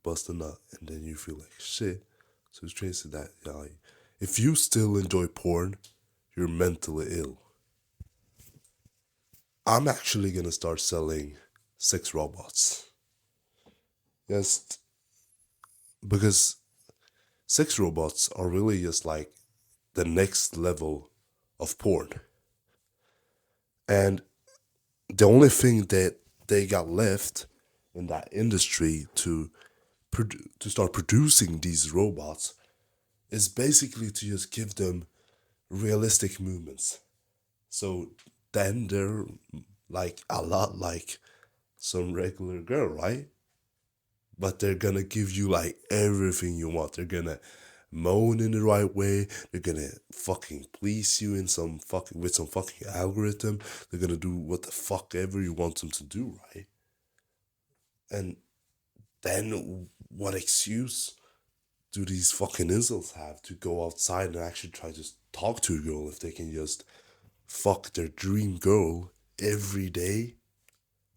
bust a nut, and then you feel like shit. So it's trains to that, yeah, like, if you still enjoy porn, you're mentally ill. I'm actually gonna start selling sex robots. Yes, because sex robots are really just like the next level of porn. And the only thing that they got left in that industry to start producing these robots is basically to just give them realistic movements. So then they're like a lot like some regular girl, right? But they're gonna give you like everything you want. They're gonna moan in the right way. They're gonna fucking please you in some fucking with some fucking algorithm. They're gonna do what the fuck ever you want them to do, right? And then what excuse do these fucking incels have to go outside and actually try to talk to a girl if they can just fuck their dream girl every day,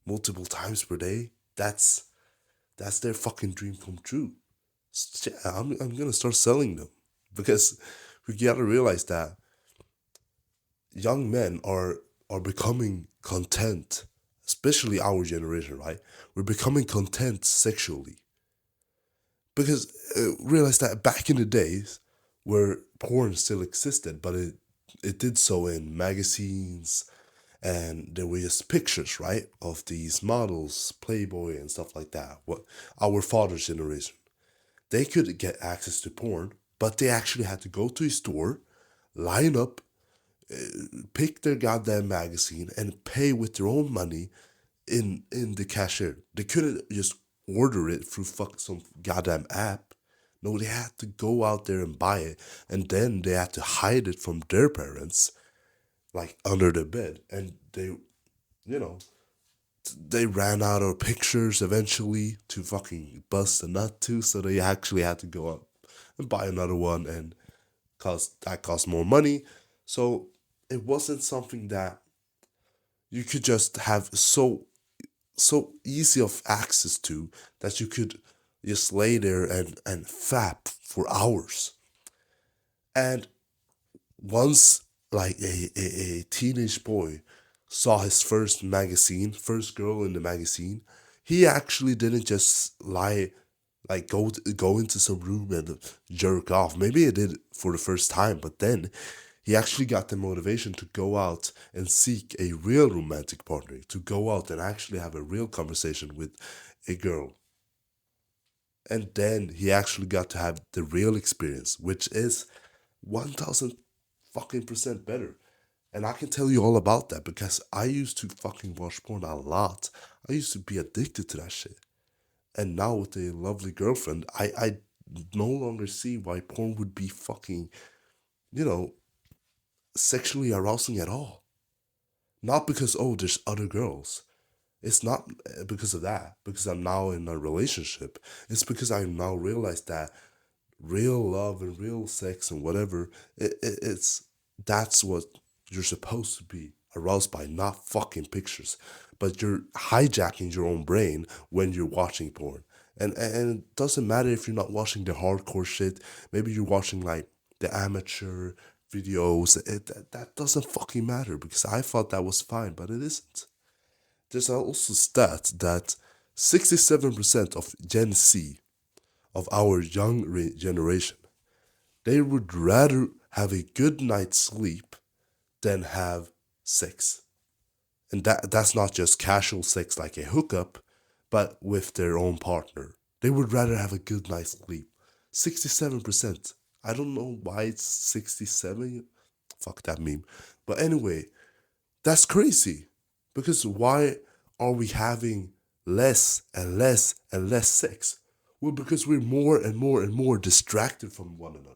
multiple times per day? That's their fucking dream come true. I'm gonna start selling them because we gotta realize that young men are becoming content, especially our generation, right? We're becoming content sexually because realize that back in the days where porn still existed, but it did so in magazines and there were just pictures, right, of these models, Playboy and stuff like that. What our father's generation, they could get access to porn, but they actually had to go to a store, line up, pick their goddamn magazine, and pay with their own money in the cashier. They couldn't just order it through fuck some goddamn app. No, they had to go out there and buy it, and then they had to hide it from their parents, like under the bed, and you know, they ran out of pictures eventually to fucking bust a nut to, so they actually had to go up and buy another one, and cost more money. So it wasn't something that you could just have so easy of access to that you could just lay there and fap for hours. And once like a teenage boy saw his first girl in the magazine, he actually didn't just lie like go into some room and jerk off. Maybe he did for the first time, but then he actually got the motivation to go out and seek a real romantic partner, to go out and actually have a real conversation with a girl. And then he actually got to have the real experience, which is 1000 fucking percent better. And I can tell you all about that because I used to fucking watch porn a lot. I used to be addicted to that shit. And now with a lovely girlfriend, I no longer see why porn would be fucking, you know, sexually arousing at all. Not because, oh, there's other girls. It's not because of that, because I'm now in a relationship. It's because I now realize that real love and real sex and whatever, it's that's what you're supposed to be aroused by, not fucking pictures. But you're hijacking your own brain when you're watching porn. And it doesn't matter if you're not watching the hardcore shit. Maybe you're watching like the amateur videos. That doesn't fucking matter because I thought that was fine, but it isn't. There's also stats that 67% of Gen Z, of our young generation, they would rather have a good night's sleep than have sex. And that's not just casual sex like a hookup, but with their own partner. They would rather have a good night's sleep. 67%. I don't know why it's 67. Fuck that meme. But anyway, that's crazy. Because why are we having less and less and less sex? Well, because we're more and more and more distracted from one another.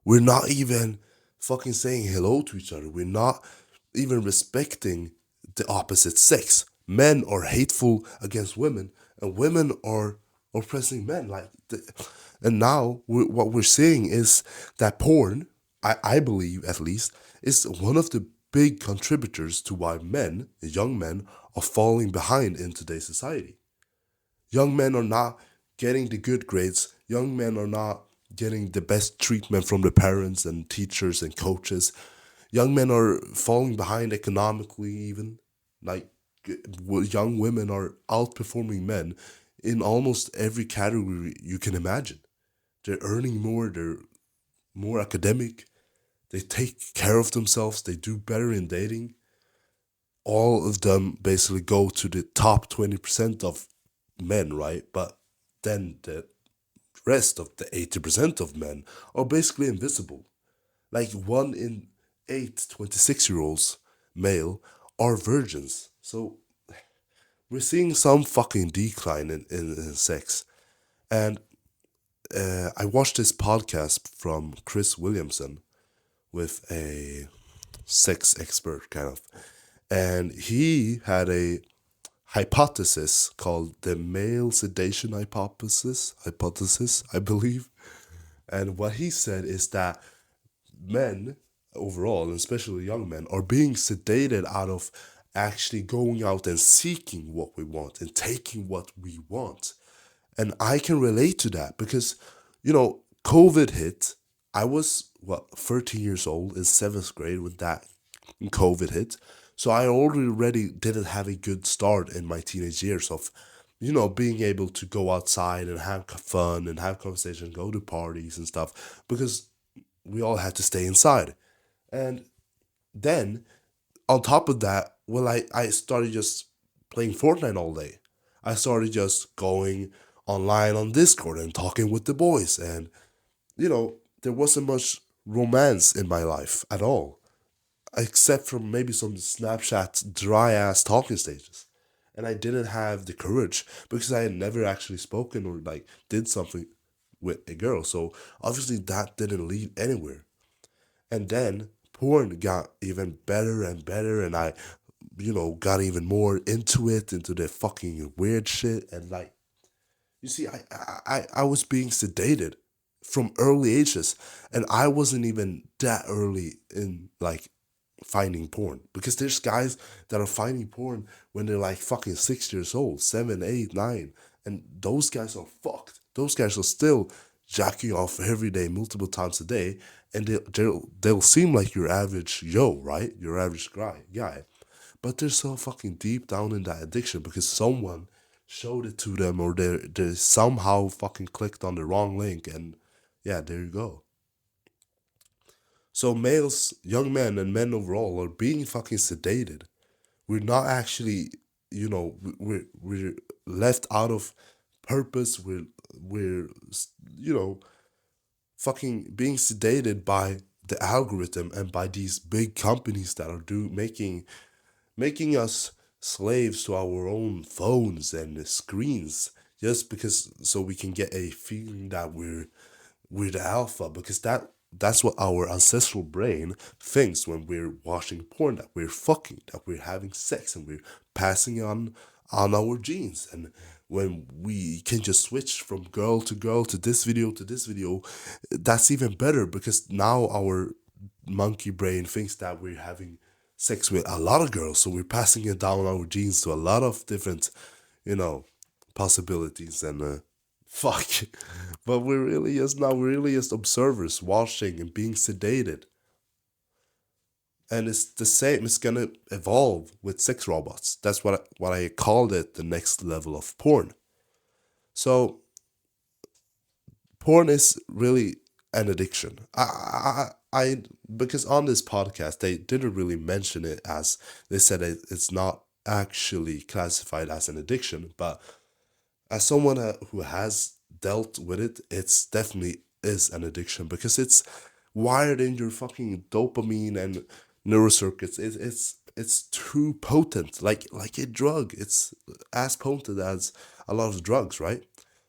We're not even fucking saying hello to each other. We're not even respecting the opposite sex. Men are hateful against women, and women are oppressing men. And now what we're seeing is that porn, I believe at least, is one of the big contributors to why men, young men, are falling behind in today's society. Young men are not getting the good grades. Young men are not getting the best treatment from the parents and teachers and coaches. Young men are falling behind economically, even. Like, young women are outperforming men in almost every category you can imagine. They're earning more, they're more academic, they take care of themselves, they do better in dating. All of them basically go to the top 20% of men, right? But then the rest of the 80% of men are basically invisible. Like 1 in 8 26-year-olds male are virgins. So we're seeing some fucking decline in sex. And I watched this podcast from Chris Williamson with a sex expert, kind of. And he had a hypothesis called the male sedation hypothesis, I believe. And what he said is that men overall, and especially young men, are being sedated out of actually going out and seeking what we want and taking what we want. And I can relate to that because, COVID hit. I was, 13 years old in seventh grade when that COVID hit. So I already didn't have a good start in my teenage years of, being able to go outside and have fun and have conversation, go to parties and stuff because we all had to stay inside. And then on top of that, I started just playing Fortnite all day. I started just going online on Discord and talking with the boys. And, there wasn't much romance in my life at all, except for maybe some Snapchat dry ass talking stages. And I didn't have the courage because I had never actually spoken or like did something with a girl. So obviously that didn't lead anywhere. And then porn got even better and better, and I, got even more into it, into the fucking weird shit. And like, you see, I was being sedated from early ages, and I wasn't even that early in like finding porn because there's guys that are finding porn when they're like fucking 6 years old, 7, 8, 9, and those guys are fucked. Those guys are still jacking off every day, multiple times a day, and they'll seem like your average yo, right? Your average guy, but they're so fucking deep down in that addiction because someone showed it to them or they somehow fucking clicked on the wrong link, and yeah, there you go. So males, young men, and men overall are being fucking sedated. We're not actually, we're left out of purpose. We're you know fucking being sedated by the algorithm and by these big companies that are making us slaves to our own phones and screens just because so we can get a feeling that we're the alpha because that's what our ancestral brain thinks when we're watching porn, that we're fucking, that we're having sex, and we're passing on our genes. And when we can just switch from girl to this video, that's even better because now our monkey brain thinks that we're having sex with a lot of girls, so we're passing it down our genes to a lot of different, you know, possibilities. And fuck. But we're really just observers watching and being sedated. And it's the same. It's gonna evolve with sex robots. That's what I called it. The next level of porn. So porn is really an addiction. I because on this podcast they didn't really mention it as they said it's not actually classified as an addiction, but as someone who has dealt with it, it's definitely is an addiction because it's wired in your fucking dopamine and neurocircuits. It's too potent, like a drug. It's as potent as a lot of drugs, right?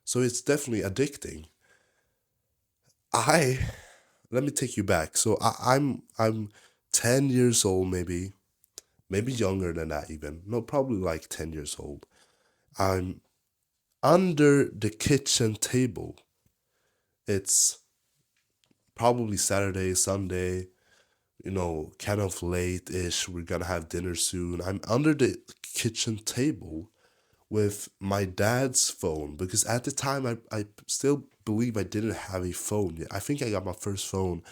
So it's definitely addicting. I Let me take you back. So I'm 10 years old, maybe younger than that even. No, probably like 10 years old. I'm under the kitchen table. It's probably Saturday, Sunday. kind of late-ish. We're gonna have dinner soon. I'm under the kitchen table with my dad's phone because at the time I still believe I didn't have a phone yet. I think I got my first phone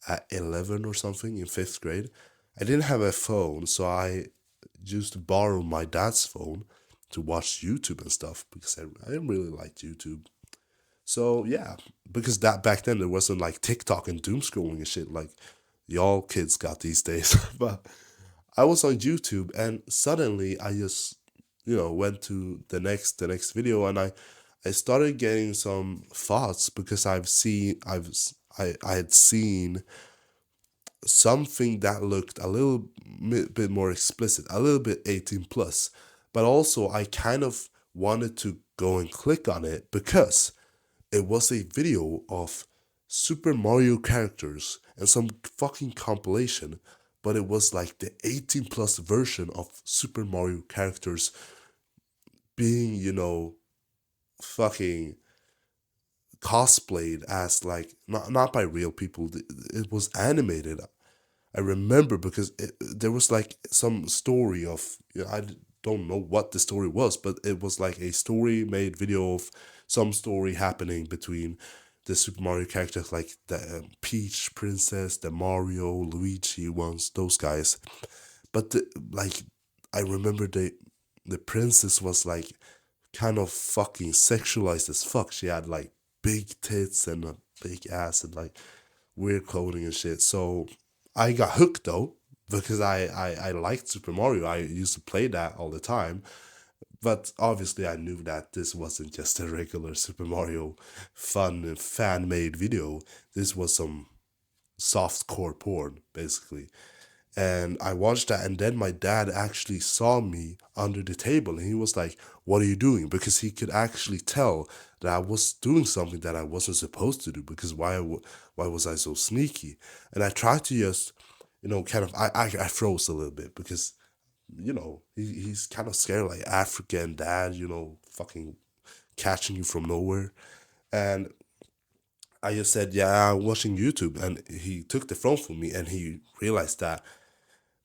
at 11 or something in fifth grade. I didn't have a phone, so I used to borrow my dad's phone to watch YouTube and stuff because I didn't really like YouTube. So yeah, because that back then there wasn't like TikTok and doom scrolling and shit like y'all kids got these days. But I was on YouTube and suddenly I just went to the next video and I started getting some thoughts because I had seen something that looked a little bit more explicit, a little bit 18 plus. But also, I kind of wanted to go and click on it because it was a video of Super Mario characters and some fucking compilation, but it was like the 18 plus version of Super Mario characters being, fucking cosplayed as like not by real people. It was animated. I remember because there was like some story of don't know what the story was, but it was like a story made video of some story happening between the Super Mario characters, like the Peach Princess, the Mario, Luigi ones, those guys. But like, I remember the princess was like kind of fucking sexualized as fuck. She had like big tits and a big ass and like weird clothing and shit. So I got hooked though because I liked Super Mario. I used to play that all the time. But obviously, I knew that this wasn't just a regular Super Mario fun and fan made video. This was some soft core porn, basically. And I watched that, and then my dad actually saw me under the table, and he was like, "What are you doing?" Because he could actually tell that I was doing something that I wasn't supposed to do. Because why was I so sneaky? And I tried to just, kind of I froze a little bit because he's kind of scared, like African dad, fucking catching you from nowhere. And I just said, "Yeah, I'm watching YouTube," and he took the phone from me, and he realized that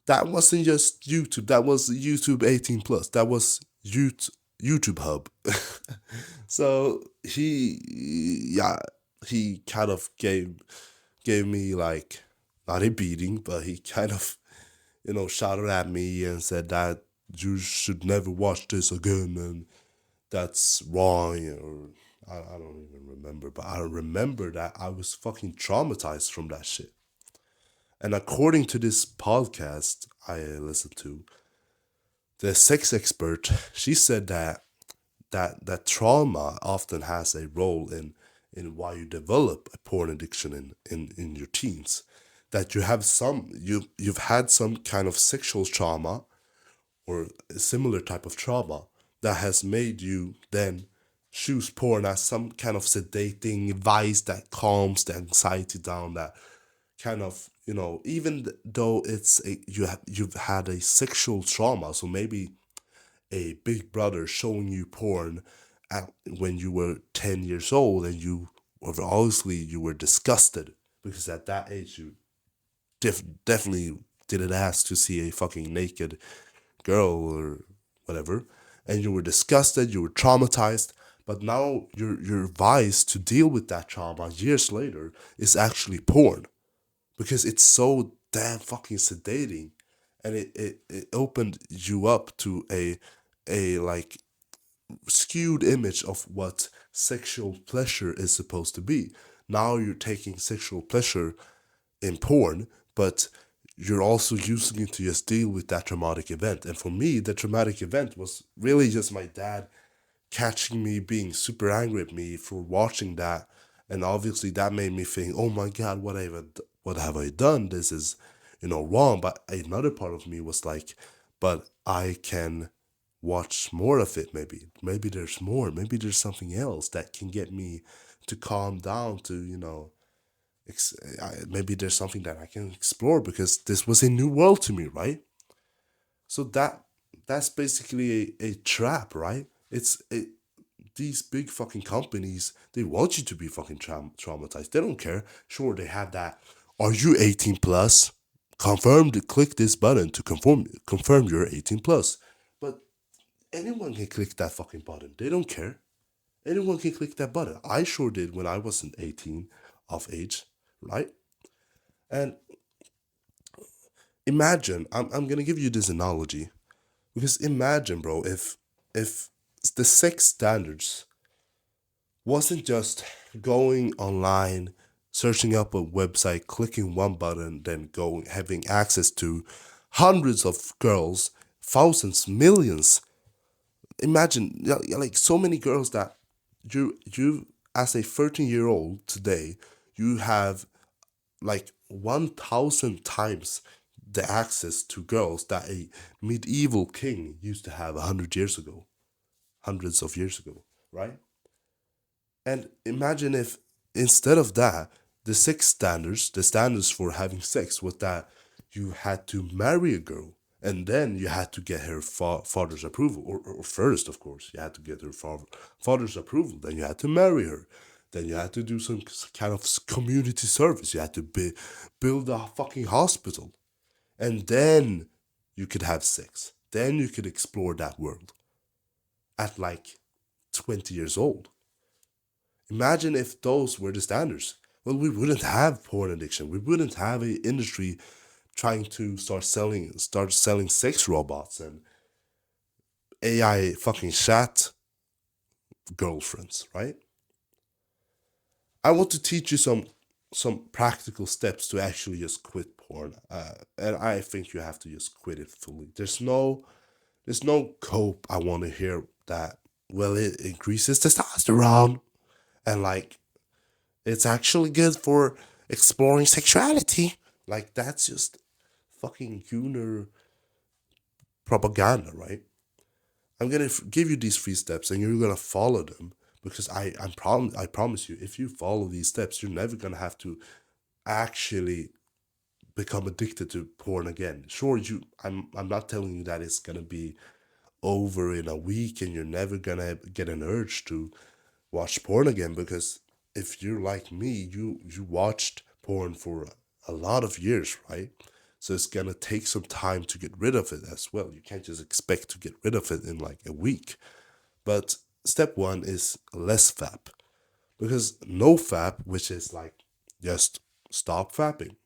that wasn't just YouTube. That was YouTube 18 plus. That was YouTube Hub. So yeah, he kind of gave me like not a beating, but he kind of shouted at me and said that you should never watch this again and that's wrong. I don't even remember, but I remember that I was fucking traumatized from that shit. And according to this podcast I listened to, the sex expert, she said that trauma often has a role in why you develop a porn addiction in your teens. That you've had some kind of sexual trauma or a similar type of trauma that has made you then choose porn as some kind of sedating vice that calms the anxiety down, that kind of even though you've had a sexual trauma, so maybe a big brother showing you porn when you were 10 years old and you were disgusted because at that age you definitely didn't ask to see a fucking naked girl or whatever, and you were disgusted, you were traumatized. But now your vice to deal with that trauma years later is actually porn because it's so damn fucking sedating, and it opened you up to a like skewed image of what sexual pleasure is supposed to be. Now you're taking sexual pleasure in porn, but you're also using it to just deal with that traumatic event. And for me, the traumatic event was really just my dad catching me being super angry at me for watching that. And obviously that made me think, oh my God, what have I done? This is, wrong. But another part of me was like, but I can watch more of it maybe. Maybe there's more. Maybe there's something else that can get me to calm down, to, maybe there's something that I can explore because this was a new world to me, right? So that's basically a trap, right? These big fucking companies, they want you to be fucking traumatized. They don't care. Sure, they have that. Are you 18 plus? click this button to confirm you're 18 plus. But anyone can click that fucking button. They don't care. Anyone can click that button. I sure did when I wasn't 18 of age, right? And imagine, I'm gonna give you this analogy because imagine, bro, if the sex standards wasn't just going online, searching up a website, clicking one button, then going having access to hundreds of girls, thousands, millions. Imagine like so many girls that you as a 13-year-old today, you have like 1,000 times the access to girls that a medieval king used to have 100 years ago, hundreds of years ago, right? And imagine if instead of that, the standards for having sex was that you had to marry a girl and then you had to get her father's approval, or first, of course, you had to get her father's approval, then you had to marry her. Then you had to do some kind of community service. You had to build a fucking hospital. And then you could have sex. Then you could explore that world at like 20 years old. Imagine if those were the standards. Well, we wouldn't have porn addiction. We wouldn't have an industry trying to start selling sex robots and AI fucking chat girlfriends, right? I want to teach you some practical steps to actually just quit porn, and I think you have to just quit it fully. There's no cope I want to hear that. Well, it increases testosterone, and like it's actually good for exploring sexuality. Like that's just fucking gooner propaganda, right? I'm gonna give you these 3 steps, and you're gonna follow them because I promise you, if you follow these steps, you're never gonna have to actually become addicted to porn again. Sure, I'm not telling you that it's gonna be over in a week and you're never gonna get an urge to watch porn again, because if you're like me, you watched porn for a lot of years, right? So it's gonna take some time to get rid of it as well. You can't just expect to get rid of it in like a week. But step one is less fap. Because no fap, which is like just stop fapping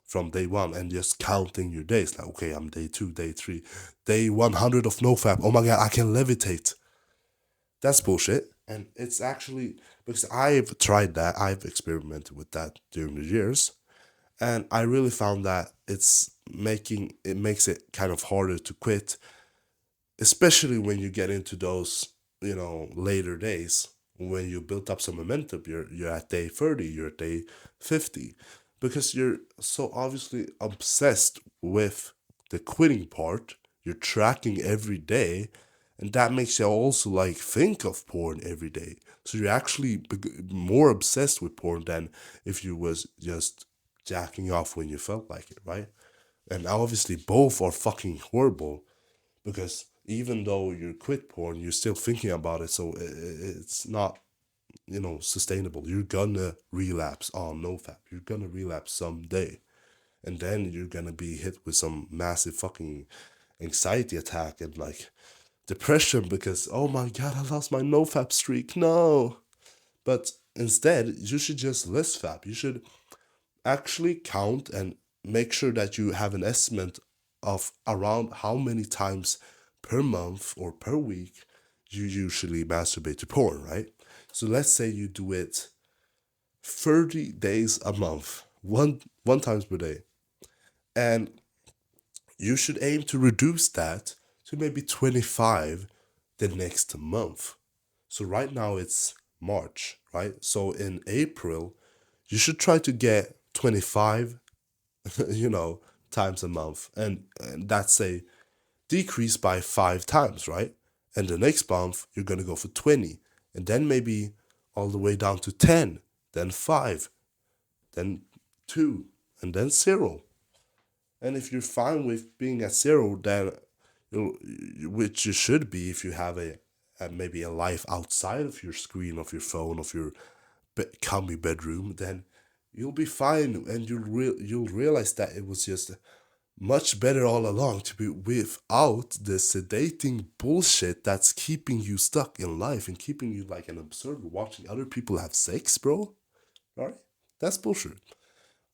from day one and just counting your days. Like, okay, I'm day two, day three, day 100 of no fap. Oh my God, I can levitate. That's bullshit. And it's actually because I've tried that, I've experimented with that during the years, and I really found that it makes it kind of harder to quit, especially when you get into those later days when you built up some momentum. You're at day 30, you're at day 50, because you're so obviously obsessed with the quitting part. You're tracking every day, and that makes you also like think of porn every day. So you're actually more obsessed with porn than if you was just jacking off when you felt like it, right? And obviously both are fucking horrible, because even though you quit porn, you're still thinking about it. So it's not, sustainable. You're gonna relapse on nofap. You're gonna relapse someday, and then you're gonna be hit with some massive fucking anxiety attack and like depression because, oh my God, I lost my nofap streak. No, but instead you should just less fap. You should actually count and make sure that you have an estimate of around how many times per month or per week you usually masturbate to porn, right? So let's say you do it 30 days a month, one times per day. And you should aim to reduce that to maybe 25 the next month. So right now it's March, right? So in April, you should try to get 25, you know, times a month. And that's a decrease by 5 times, right? And the next month, you're going to go for 20. And then maybe all the way down to 10, then 5, then 2, and then 0. And if you're fine with being at 0, then which you should be if you have maybe a life outside of your screen, of your phone, of your comfy bedroom, then you'll be fine, and you'll realize that it was just much better all along to be without the sedating bullshit that's keeping you stuck in life and keeping you like an observer watching other people have sex, bro. Alright? That's bullshit.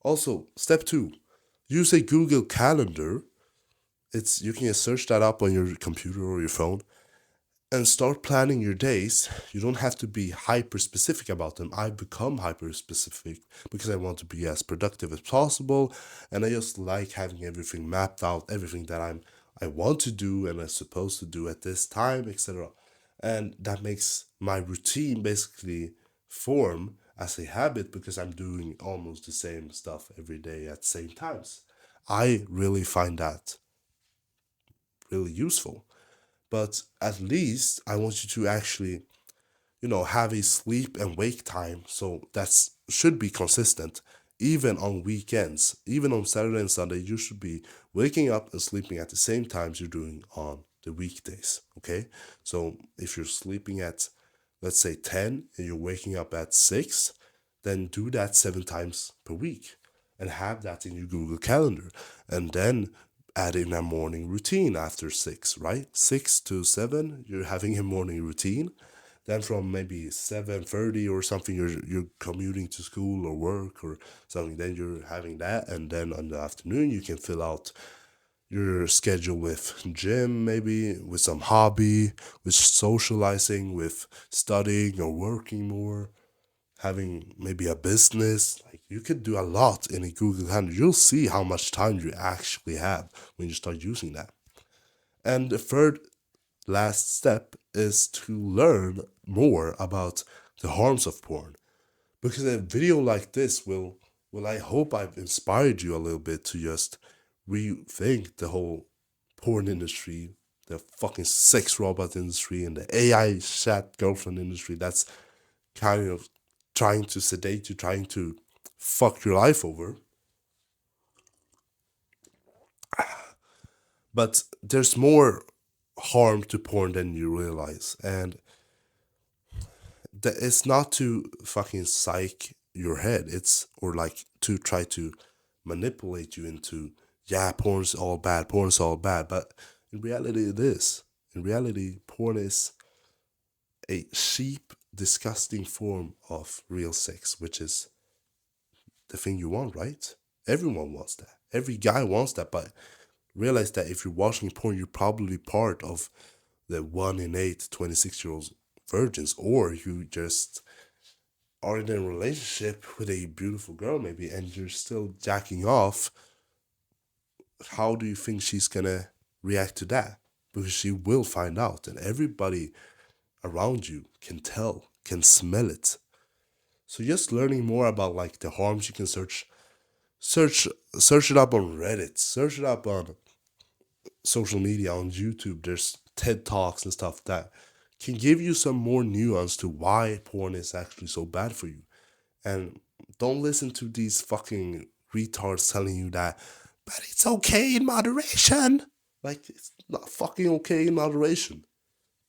Also, step two, use a Google Calendar. It's you can just search that up on your computer or your phone and start planning your days. You don't have to be hyper specific about them. I've become hyper specific because I want to be as productive as possible, and I just like having everything mapped out, everything that I want to do and I'm supposed to do at this time, etc. And that makes my routine basically form as a habit because I'm doing almost the same stuff every day at the same times. I really find that really useful. But at least I want you to actually, have a sleep and wake time. So that's should be consistent. Even on weekends, even on Saturday and Sunday, you should be waking up and sleeping at the same times you're doing on the weekdays. Okay. So if you're sleeping at, let's say, 10 and you're waking up at 6, then do that 7 times per week and have that in your Google Calendar. And then add in a morning routine after 6, right? 6 to 7, you're having a morning routine. Then from maybe 7:30 or something, you're commuting to school or work or something. Then you're having that, and then on the afternoon you can fill out your schedule with gym, maybe with some hobby, with socializing, with studying or working more, having maybe a business. Like you could do a lot in a Google Calendar. You'll see how much time you actually have when you start using that. And the third last step is to learn more about the harms of porn. Because a video like this will I hope I've inspired you a little bit to just rethink the whole porn industry, the fucking sex robot industry, and the AI chat girlfriend industry that's kind of trying to sedate you, trying to fuck your life over. But there's more harm to porn than you realize. And it's not to fucking psych your head. It's or like to try to manipulate you into, yeah, porn's all bad. But in reality it is. In reality, porn is a cheap, disgusting form of real sex, which is the thing you want, right? Everyone wants that. Every guy wants that, but realize that if you're watching porn, you're probably part of the 1 in 8 26-year-old virgins, or you just are in a relationship with a beautiful girl, maybe, and you're still jacking off. How do you think she's gonna react to that? Because she will find out, and everybody around you can tell, can smell it. So just learning more about like the harms, you can search search it up on Reddit, search it up on social media, on YouTube. There's TED Talks and stuff that can give you some more nuance to why porn is actually so bad for you. And don't listen to these fucking retards telling you that, but it's okay in moderation. Like, it's not fucking okay in moderation.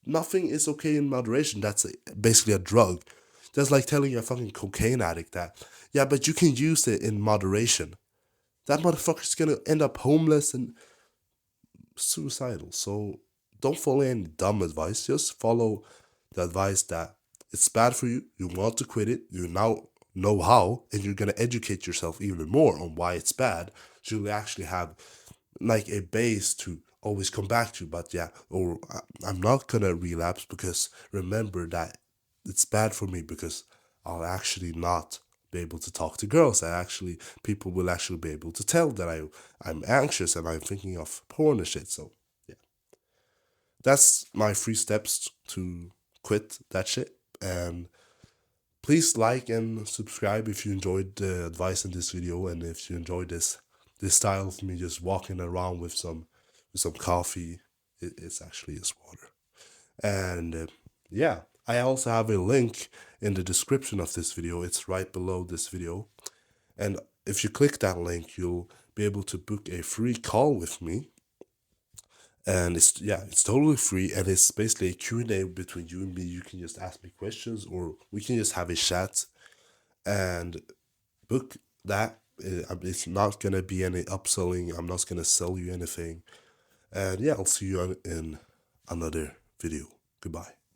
Nothing is okay in moderation. That's basically a drug. That's like telling a fucking cocaine addict that, yeah, but you can use it in moderation. That motherfucker's gonna end up homeless and suicidal. So don't follow any dumb advice. Just follow the advice that it's bad for you. You want to quit it. You now know how, and you're gonna educate yourself even more on why it's bad. So you'll actually have like a base to always come back to. But yeah, or I'm not gonna relapse because remember that it's bad for me because I'll actually not be able to talk to girls. People will actually be able to tell that I'm anxious and I'm thinking of porn and shit. So yeah, that's my 3 steps to quit that shit. And please like and subscribe if you enjoyed the advice in this video, and if you enjoyed this style of me just walking around with some coffee. It's actually just water. And yeah, I also have a link in the description of this video. It's right below this video. And if you click that link, you'll be able to book a free call with me. And it's totally free, and it's basically a Q&A between you and me. You can just ask me questions, or we can just have a chat and book that. It's not gonna be any upselling. I'm not gonna sell you anything. And yeah, I'll see you in another video. Goodbye.